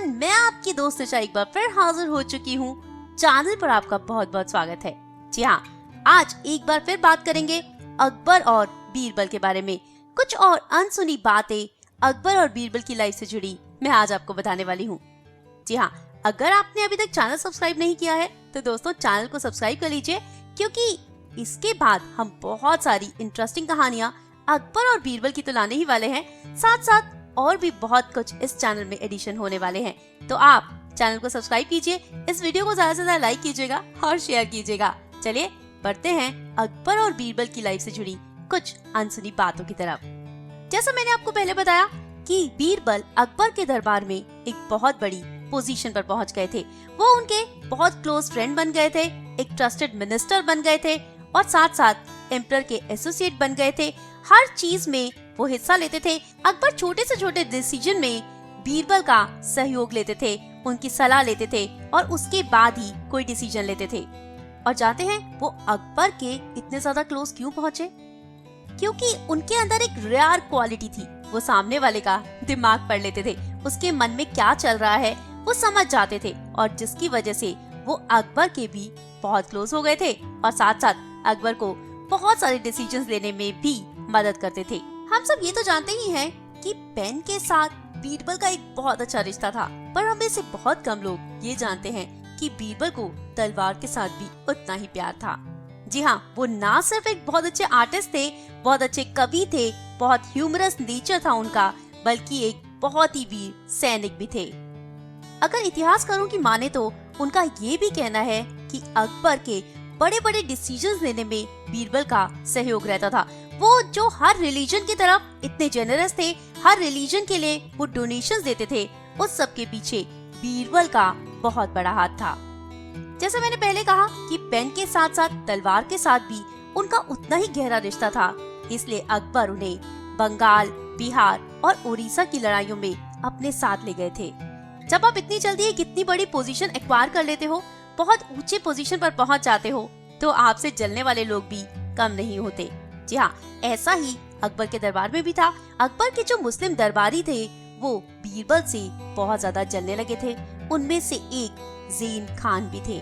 मैं आपकी दोस्त निशा एक बार फिर हाजिर हो चुकी हूँ। चैनल पर आपका बहुत बहुत स्वागत है। जी हाँ, आज एक बार फिर बात करेंगे अकबर और बीरबल के बारे में। कुछ और अनसुनी बातें अकबर और बीरबल की लाइफ से जुड़ी मैं आज आपको बताने वाली हूँ। जी हाँ, अगर आपने अभी तक चैनल सब्सक्राइब नहीं किया है तो दोस्तों चैनल को सब्सक्राइब कर लीजिए, क्योंकि इसके बाद हम बहुत सारी इंटरेस्टिंग कहानियाँ अकबर और बीरबल की तो लाने ही वाले हैं, साथ साथ और भी बहुत कुछ इस चैनल में एडिशन होने वाले हैं। तो आप चैनल को सब्सक्राइब कीजिए, इस वीडियो को ज्यादा से ज्यादा लाइक कीजिएगा और शेयर कीजिएगा। चलिए बढ़ते हैं अकबर और बीरबल की लाइफ से जुड़ी कुछ अनसुनी बातों की तरफ। जैसा मैंने आपको पहले बताया कि बीरबल अकबर के दरबार में एक बहुत बड़ी पोजीशन पर पहुंच गए थे। वो उनके बहुत क्लोज फ्रेंड बन गए थे, एक ट्रस्टेड मिनिस्टर बन गए थे और साथ साथ एम्परर के एसोसिएट बन गए थे। हर चीज में वो हिस्सा लेते थे। अकबर छोटे से छोटे डिसीजन में बीरबल का सहयोग लेते थे, उनकी सलाह लेते थे और उसके बाद ही कोई डिसीजन लेते थे। और जानते हैं वो अकबर के इतने ज्यादा क्लोज क्यों पहुंचे? क्योंकि उनके अंदर एक रेयर क्वालिटी थी। वो सामने वाले का दिमाग पढ़ लेते थे, उसके मन में क्या चल रहा है वो समझ जाते थे, और जिसकी वजह से वो अकबर के भी बहुत क्लोज हो गए थे और साथ साथ अकबर को बहुत सारे डिसीजंस लेने में भी मदद करते थे। हम सब ये तो जानते ही हैं कि पेन के साथ बीरबल का एक बहुत अच्छा रिश्ता था, पर हम में से बहुत कम लोग ये जानते हैं कि बीरबल को तलवार के साथ भी उतना ही प्यार था। जी हाँ, वो ना सिर्फ एक बहुत अच्छे आर्टिस्ट थे, बहुत अच्छे कवि थे, बहुत ह्यूमरस नेचर था उनका, बल्कि एक बहुत ही वीर सैनिक भी थे। अगर इतिहासकारों की माने तो उनका ये भी कहना है कि अकबर के बड़े बड़े डिसीजंस लेने में बीरबल का सहयोग रहता था। वो जो हर रिलीजन की तरफ इतने जेनरस थे, हर रिलीजन के लिए वो डोनेशंस देते थे, उस सब के पीछे बीरबल का बहुत बड़ा हाथ था। जैसे मैंने पहले कहा कि पेन के साथ साथ तलवार के साथ भी उनका उतना ही गहरा रिश्ता था, इसलिए अकबर उन्हें बंगाल, बिहार और उड़ीसा की लड़ाइयों में अपने साथ ले गए थे। जब आप इतनी जल्दी एक इतनी बड़ी पोजीशन एक्वायर कर लेते हो, बहुत ऊंचे पोजीशन पर पहुंच जाते हो, तो आपसे जलने वाले लोग भी कम नहीं होते। जी हाँ, ऐसा ही अकबर के दरबार में भी था। अकबर के जो मुस्लिम दरबारी थे वो बीरबल से बहुत ज्यादा जलने लगे थे। उनमें से एक ज़ैन खान भी थे।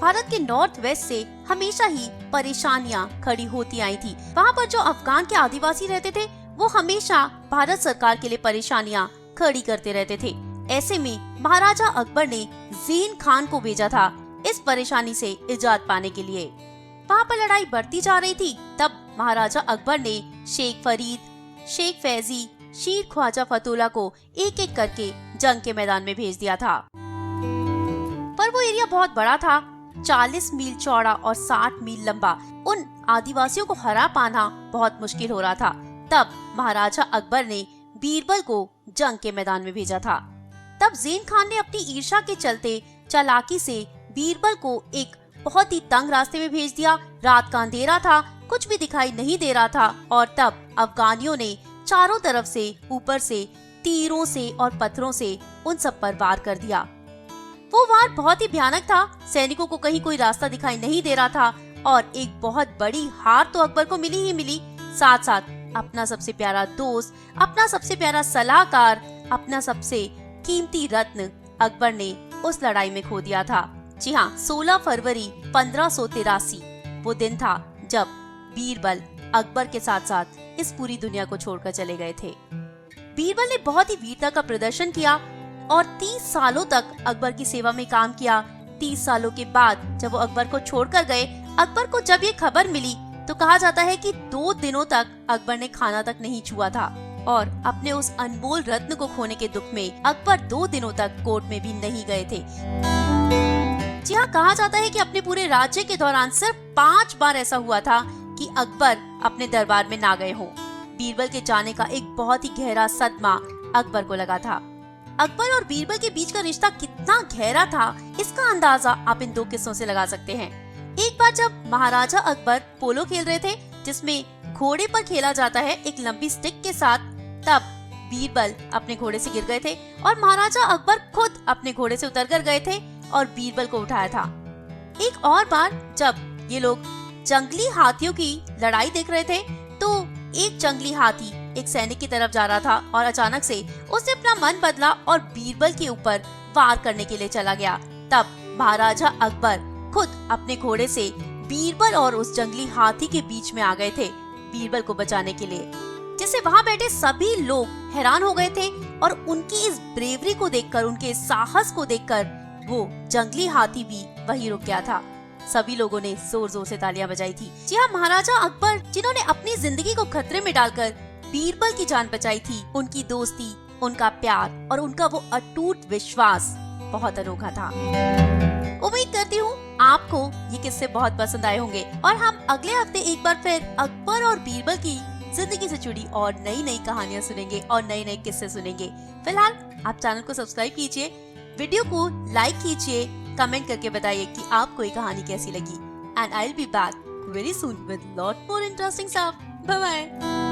भारत के नॉर्थ वेस्ट से हमेशा ही परेशानियां खड़ी होती आई थी। वहाँ पर जो अफगान के आदिवासी रहते थे वो हमेशा भारत सरकार के लिए परेशानियां खड़ी करते रहते थे। ऐसे में महाराजा अकबर ने ज़ैन खान को भेजा था इस परेशानी से इजाद पाने के लिए। वहाँ पर लड़ाई बढ़ती जा रही थी, तब महाराजा अकबर ने शेख फरीद, शेख फैजी, शीर ख्वाजा फतुल्ला को एक एक करके जंग के मैदान में भेज दिया था। पर वो एरिया बहुत बड़ा था, 40 मील चौड़ा और 60 मील लंबा। उन आदिवासियों को हरा पाना बहुत मुश्किल हो रहा था। तब महाराजा अकबर ने बीरबल को जंग के मैदान में भेजा था। तब ज़ैन खान ने अपनी ईर्ष्या के चलते चालाकी से बीरबल को एक बहुत ही तंग रास्ते में भेज दिया। रात का अंधेरा था, कुछ भी दिखाई नहीं दे रहा था, और तब अफगानियों ने चारों तरफ से, ऊपर से, तीरों से और पत्थरों से उन सब पर वार कर दिया। वो वार बहुत ही भयानक था। सैनिकों को कहीं कोई रास्ता दिखाई नहीं दे रहा था और एक बहुत बड़ी हार तो अकबर को मिली ही मिली, साथ साथ अपना सबसे प्यारा दोस्त, अपना सबसे प्यारा सलाहकार, अपना सबसे कीमती रत्न अकबर ने उस लड़ाई में खो दिया था। जी हाँ, 16 फरवरी 1583 वो दिन था जब बीरबल अकबर के साथ साथ इस पूरी दुनिया को छोड़कर चले गए थे। बीरबल ने बहुत ही वीरता का प्रदर्शन किया और 30 सालों तक अकबर की सेवा में काम किया। 30 सालों के बाद जब वो अकबर को छोड़कर गए, अकबर को जब ये खबर मिली तो कहा जाता है कि 2 दिनों तक अकबर ने खाना तक नहीं छुआ था, और अपने उस अनमोल रत्न को खोने के दुख में अकबर 2 दिनों तक कोर्ट में भी नहीं गए थे। जी हाँ, कहा जाता है कि अपने पूरे राज्य के दौरान सिर्फ 5 बार ऐसा हुआ था कि अकबर अपने दरबार में ना गए हों। बीरबल के जाने का एक बहुत ही गहरा सदमा अकबर को लगा था। अकबर और बीरबल के बीच का रिश्ता कितना गहरा था, इसका अंदाजा आप इन 2 किस्सों से लगा सकते हैं। एक बार जब महाराजा अकबर पोलो खेल रहे थे, जिसमें घोड़े पर खेला जाता है एक लंबी स्टिक के साथ, तब बीरबल अपने घोड़े से गिर गए थे और महाराजा अकबर खुद अपने घोड़े से उतर कर गए थे और बीरबल को उठाया था। एक और बार जब ये लोग जंगली हाथियों की लड़ाई देख रहे थे, तो एक जंगली हाथी एक सैनिक की तरफ जा रहा था और अचानक से उसने अपना मन बदला और बीरबल के ऊपर वार करने के लिए चला गया। तब महाराजा अकबर खुद अपने घोड़े से बीरबल और उस जंगली हाथी के बीच में आ गए थे बीरबल को बचाने के लिए, जिससे वहाँ बैठे सभी लोग हैरान हो गए थे और उनकी इस ब्रेवरी को देखकर, उनके साहस को देखकर वो जंगली हाथी भी वहीं रुक गया था। सभी लोगों ने जोर जोर से तालियां बजाई थी। जी हाँ, महाराजा अकबर जिन्होंने अपनी जिंदगी को खतरे में डालकर बीरबल की जान बचाई थी, उनकी दोस्ती, उनका प्यार और उनका वो अटूट विश्वास बहुत अनोखा था। उम्मीद करती हूँ आपको ये किस्से बहुत पसंद आए होंगे और हम अगले हफ्ते एक बार फिर अकबर और बीरबल की जिंदगी से जुड़ी और नई नई कहानियाँ सुनेंगे और नए नए किस्से सुनेंगे। फिलहाल आप चैनल को सब्सक्राइब कीजिए, वीडियो को लाइक कीजिए, कमेंट करके बताइए कि आपको ये कहानी कैसी लगी। And I will be back very soon with lot more interesting stuff. Bye bye.